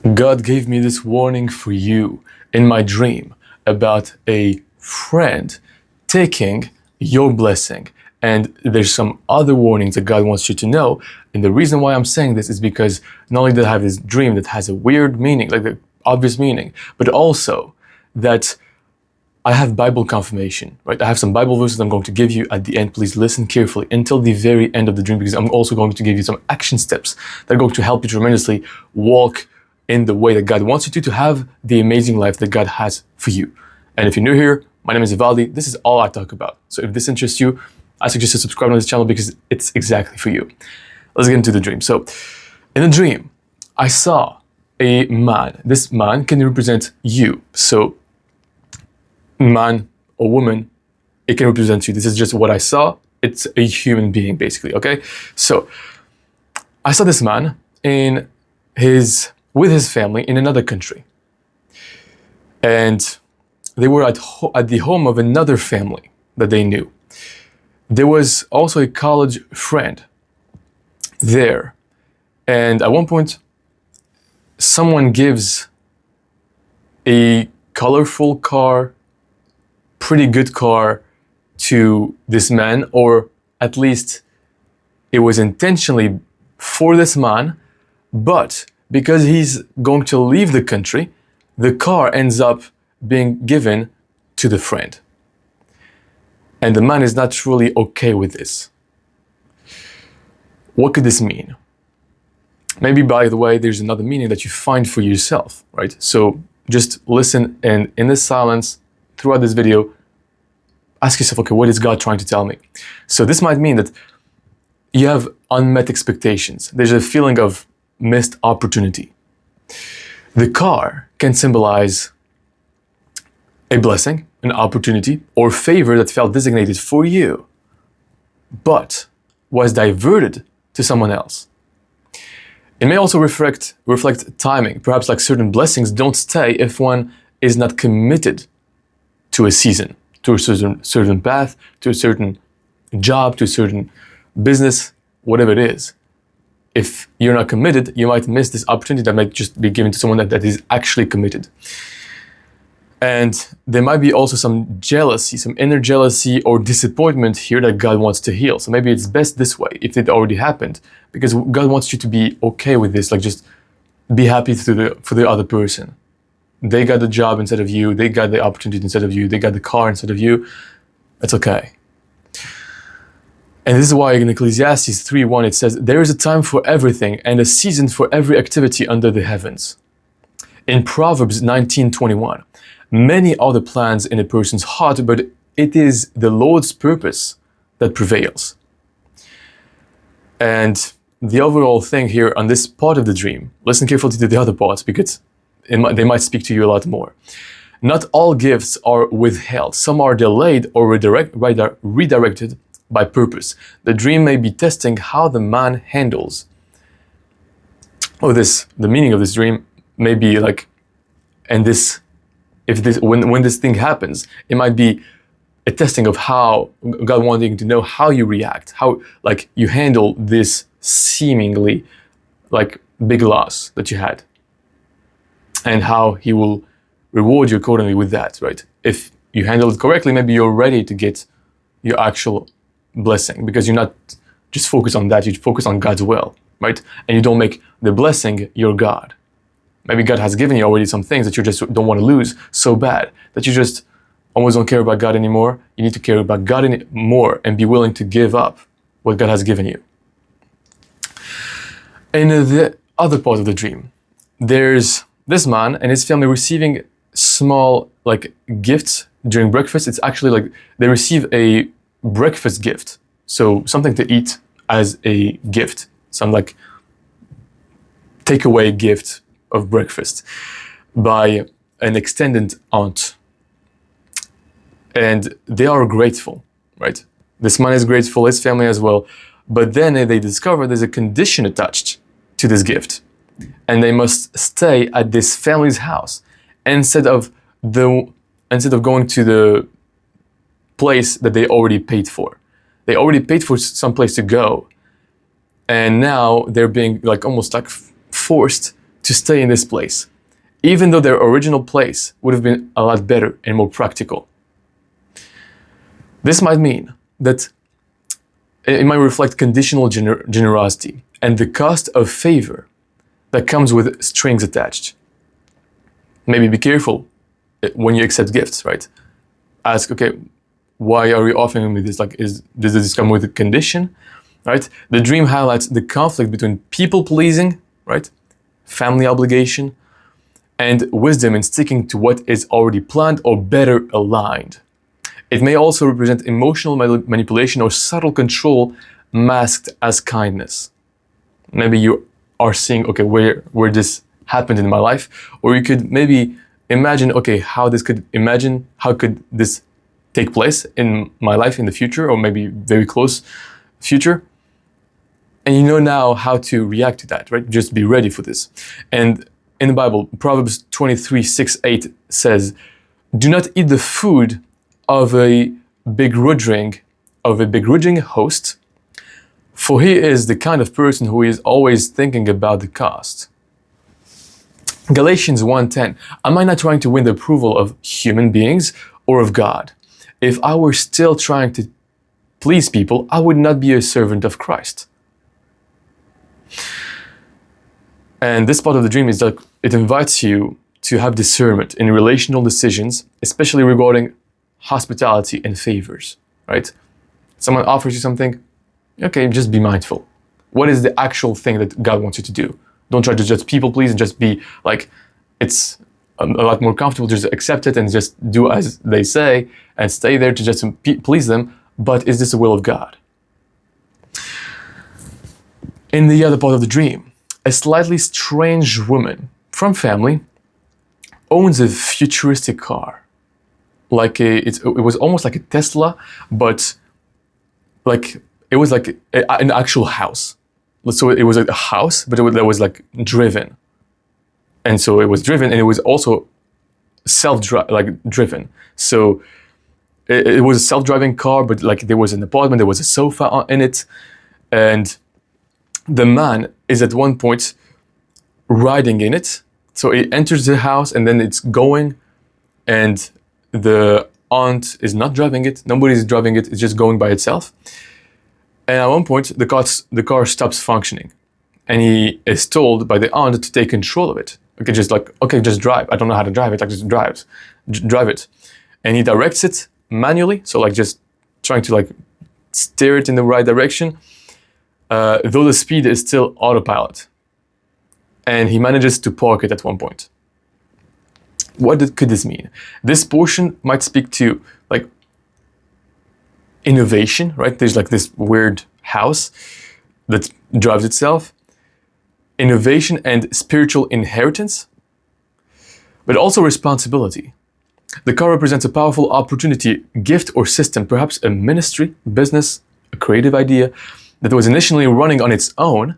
God gave me this warning for you in my dream about a friend taking your blessing. And there's some other warnings that God wants you to know. And the reason why I'm saying this is because not only did I have this dream that has a weird meaning, like the obvious meaning, but also that I have Bible confirmation, right? I have some Bible verses I'm going to give you at the end. Please listen carefully until the very end of the dream, because I'm also going to give you some action steps that are going to help you tremendously walk in the way that God wants you to have the amazing life that God has for you. And if you're new here, my name is Ivaldi. This is all I talk about. So if this interests you, I suggest you subscribe to this channel because it's exactly for you. Let's get into the dream. So in the dream, I saw a man. This man can represent you. So man or woman, it can represent you. This is just what I saw. It's a human being, basically, okay? So I saw this man with his family in another country. And they were at the home of another family that they knew. There was also a college friend there. And at one point, someone gives a colorful car, pretty good car to this man, or at least it was intentionally for this man, but because he's going to leave the country, the car ends up being given to the friend. And the man is not truly okay with this. What could this mean? Maybe, by the way, there's another meaning that you find for yourself, right? So just listen, and in the silence throughout this video, ask yourself, okay, what is God trying to tell me? So this might mean that you have unmet expectations. There's a feeling of missed opportunity. The car can symbolize a blessing, an opportunity, or favor that felt designated for you, but was diverted to someone else. It may also reflect timing. Perhaps like certain blessings don't stay if one is not committed to a season, to a certain path, to a certain job, to a certain business, whatever it is. If you're not committed, you might miss this opportunity that might just be given to someone that is actually committed. And there might be also some jealousy, some inner jealousy or disappointment here that God wants to heal. So maybe it's best this way, if it already happened, because God wants you to be okay with this, like just be happy for the other person. They got the job instead of you, they got the opportunity instead of you, they got the car instead of you. It's okay. And this is why in Ecclesiastes 3:1 it says, there is a time for everything and a season for every activity under the heavens. In Proverbs 19:21, many are the plans in a person's heart, but it is the Lord's purpose that prevails. And the overall thing here on this part of the dream, listen carefully to the other parts because they might speak to you a lot more. Not all gifts are withheld. Some are delayed or redirected by purpose. The dream may be testing how the man handles. The meaning of this dream may be like, when this thing happens, it might be a testing of how God wanting to know how you react, how like you handle this seemingly like big loss that you had, and how He will reward you accordingly with that, right? If you handle it correctly, maybe you're ready to get your actual blessing because you're not just focused on that, you focus on God's will, right? And you don't make the blessing your God. Maybe God has given you already some things that you just don't want to lose so bad that you just almost don't care about God anymore. You need to care about God more and be willing to give up what God has given you. In the other part of the dream, there's this man and his family receiving small like gifts during breakfast. It's actually like they receive a breakfast gift. So something to eat as a gift. Some like takeaway gift of breakfast by an extended aunt. And they are grateful, right? This man is grateful, his family as well. But then they discover there's a condition attached to this gift. And they must stay at this family's house instead of going to the place that they already paid for. They already paid for some place to go. And now they're being like almost like forced to stay in this place, even though their original place would have been a lot better and more practical. This might mean that it might reflect conditional generosity and the cost of favor that comes with strings attached. Maybe be careful when you accept gifts, right? Ask, okay, why are you offering me this? Like, does this come with a condition, right? The dream highlights the conflict between people pleasing, right? Family obligation, and wisdom in sticking to what is already planned or better aligned. It may also represent emotional manipulation or subtle control masked as kindness. Maybe you are seeing, okay, where this happened in my life, or you could maybe imagine, okay, how could this take place in my life in the future, or maybe very close future. And you know now how to react to that, right? Just be ready for this. And in the Bible, Proverbs 23:6-8 says, "Do not eat the food of a begrudging host, for he is the kind of person who is always thinking about the cost." Galatians 1:10, "Am I not trying to win the approval of human beings or of God? If I were still trying to please people, I would not be a servant of Christ." And this part of the dream is that it invites you to have discernment in relational decisions, especially regarding hospitality and favors, right? Someone offers you something, okay, just be mindful. What is the actual thing that God wants you to do? Don't try to just people please and just be like, it's a lot more comfortable to just accept it and just do as they say and stay there to just please them. But is this the will of God? In the other part of the dream, a slightly strange woman from family owns a futuristic car. It was almost like a Tesla, but like it was like an actual house. So it was a house, but that was like driven. And so it was driven, and it was also driven. So it was a self-driving car, but like there was an apartment, there was a sofa in it, and the man is at one point riding in it. So it enters the house and then it's going, and the aunt is not driving it. Nobody is driving it. It's just going by itself. And at one point, the car stops functioning, and he is told by the aunt to take control of it. Okay, just drive. I don't know how to drive it. Like, just drive it. And he directs it manually. So like just trying to like steer it in the right direction. Though the speed is still autopilot. And he manages to park it at one point. What could this mean? This portion might speak to like innovation, right? There's like this weird house that drives itself. Innovation and spiritual inheritance, but also responsibility. The car represents a powerful opportunity, gift, or system, perhaps a ministry, business, a creative idea that was initially running on its own,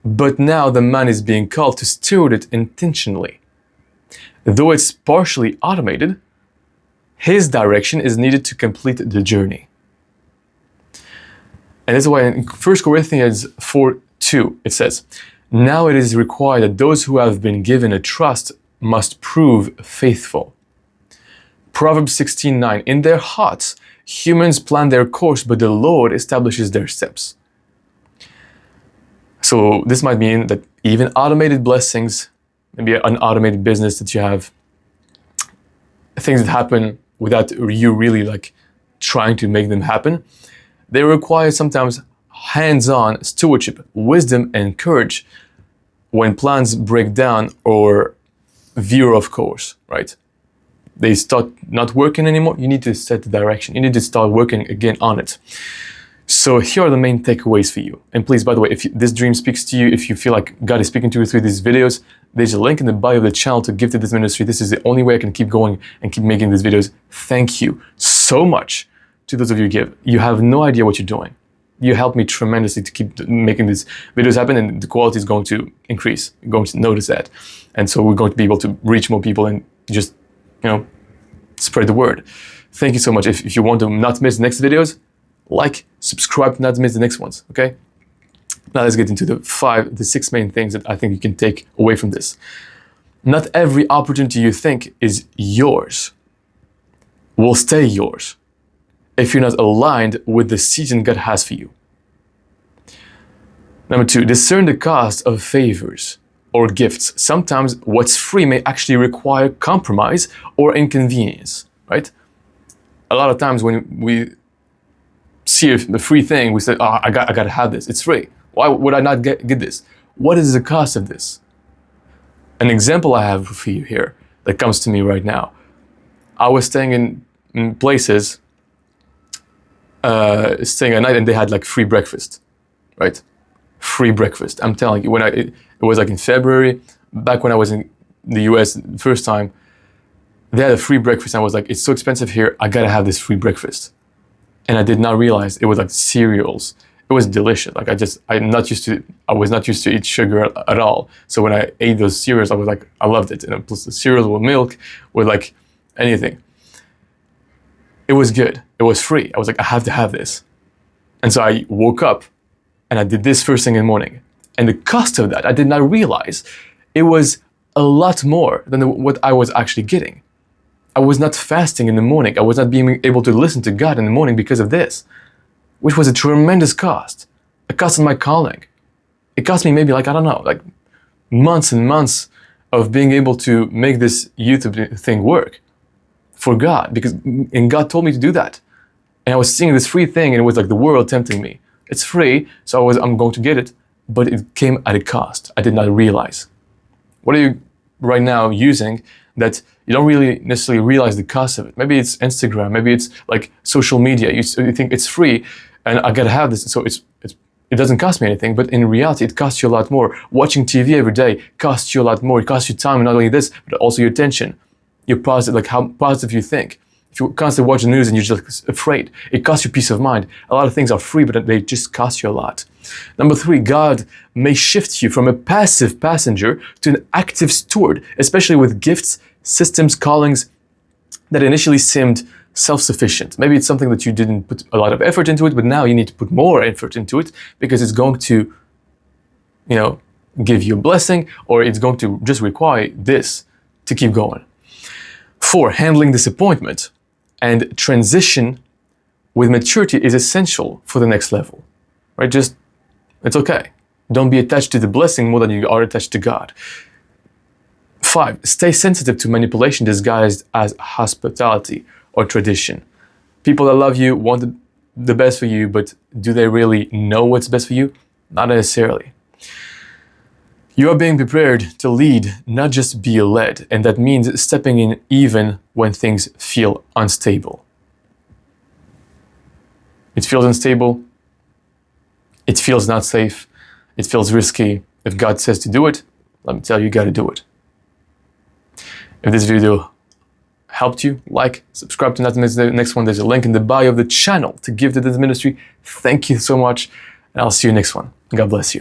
but now the man is being called to steward it intentionally. Though it's partially automated, his direction is needed to complete the journey. And that's why in 1 Corinthians 4:2 it says, "Now it is required that those who have been given a trust must prove faithful." Proverbs 16:9, "In their hearts, humans plan their course, but the Lord establishes their steps." So this might mean that even automated blessings, maybe an automated business that you have, things that happen without you really like trying to make them happen, they require sometimes hands-on stewardship, wisdom, and courage when plans break down or veer off course, right? They start not working anymore. You need to set the direction. You need to start working again on it. So here are the main takeaways for you. And please, by the way, if this dream speaks to you, if you feel like God is speaking to you through these videos, there's a link in the bio of the channel to give to this ministry. This is the only way I can keep going and keep making these videos. Thank you so much to those of you who give. You have no idea what you're doing. You help me tremendously to keep making these videos happen, and the quality is going to increase. You're going to notice that. And so we're going to be able to reach more people and just, spread the word. Thank you so much. If you want to not miss the next videos, like, subscribe to not miss the next ones, okay? Now let's get into the 6 main things that I think you can take away from this. Not every opportunity you think is yours will stay yours if you're not aligned with the season God has for you. Number 2, discern the cost of favors or gifts. Sometimes what's free may actually require compromise or inconvenience, right? A lot of times when we see a free thing, we say, oh, I gotta have this, it's free. Why would I not get this? What is the cost of this? An example I have for you here that comes to me right now. I was staying in places, staying at night, and they had like free breakfast, right? Free breakfast. I'm telling you, it was like in February, back when I was in the US the first time, they had a free breakfast. And I was like, it's so expensive here, I gotta have this free breakfast. And I did not realize it was like cereals. It was delicious. Like I was not used to eat sugar at all. So when I ate those cereals, I was like, I loved it. And plus the cereals with milk, with like anything. It was good. It was free. I was like, I have to have this. And so I woke up and I did this first thing in the morning. And the cost of that, I did not realize it was a lot more than what I was actually getting. I was not fasting in the morning. I was not being able to listen to God in the morning because of this, which was a tremendous cost. It cost my calling. It cost me maybe like, I don't know, like months and months of being able to make this YouTube thing work for God, and God told me to do that. And I was seeing this free thing and it was like the world tempting me. It's free, so I'm going to get it, but it came at a cost. I did not realize. What are you right now using that you don't really necessarily realize the cost of it? Maybe it's Instagram, maybe it's like social media. You think it's free and I gotta have this, so it doesn't cost me anything, but in reality, it costs you a lot more. Watching TV every day costs you a lot more. It costs you time, and not only this, but also your attention. You're positive, like how positive you think. If you constantly watch the news and you're just afraid, it costs you peace of mind. A lot of things are free, but they just cost you a lot. Number 3, God may shift you from a passive passenger to an active steward, especially with gifts, systems, callings that initially seemed self-sufficient. Maybe it's something that you didn't put a lot of effort into it, but now you need to put more effort into it because it's going to, give you a blessing, or it's going to just require this to keep going. 4, handling disappointment and transition with maturity is essential for the next level, right? It's okay. Don't be attached to the blessing more than you are attached to God. 5, stay sensitive to manipulation disguised as hospitality or tradition. People that love you want the best for you, but do they really know what's best for you? Not necessarily. You are being prepared to lead, not just be led, and that means stepping in even when things feel unstable. It feels unstable. It feels not safe. It feels risky. If God says to do it, let me tell you, you got to do it. If this video helped you, like, subscribe to not miss the next one. There's a link in the bio of the channel to give to this ministry. Thank you so much, and I'll see you next one. God bless you.